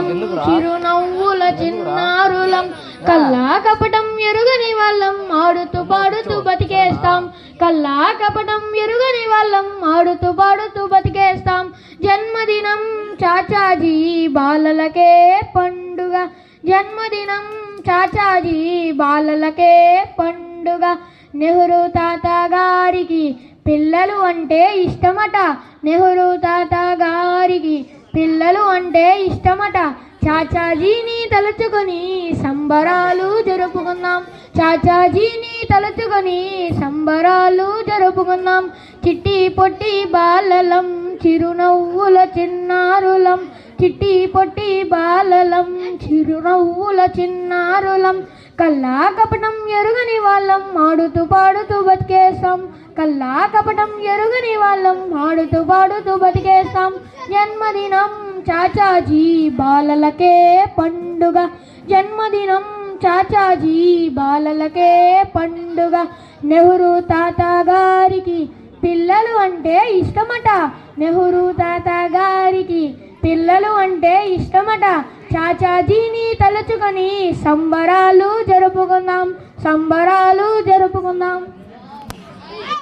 వాళ్ళం చిరునవ్వుల చిన్నారులం కల్లా కపటం ఎరుగని వాళ్ళం ఆడుతూ పాడుతూ బతికేస్తాం కల్లా కపటం ఎరుగని వాళ్ళం ఆడుతూ పాడుతూ బతికేస్తాం జన్మదినం చాచాజీ బాలలకే పండుగ జన్మదినం చాచాజీ బాలలకే పండుగ నెహ్రూ తాత గారికి పిల్లలు అంటే ఇష్టమట నెహ్రూ తాత గారికి పిల్లలు అంటే ఇష్టమట చాచాజీని తలుచుకొని సంబరాలు జరుపుకుందాం చాచాజీని తలుచుకొని సంబరాలు జరుపుకుందాం చిట్టి పొట్టి బాలలం చిరునవ్వుల చిన్నారులం చిట్టి పొట్టి బాలలం చిరునవ్వుల చిన్నారులం కల్లా కపటం ఎరుగని వాళ్ళం ఆడుతూ పాడుతూ బతికేస్తాం కల్లా కపటం ఎరుగని వాళ్ళం ఆడుతూ పాడుతూ బతికేస్తాం జన్మదినం చాచాజీ బాలలకే పండుగ జన్మదినం చాచాజీ బాలలకే పండుగ నెహ్రూ తాత గారికి పిల్లలు అంటే ఇష్టమట నెహ్రూ తాత గారికి పిల్లలు అంటే ఇష్టమట చాచాజీని తలుచుకొని సంబరాలు జరుపుకుందాం సంబరాలు జరుపుకుందాం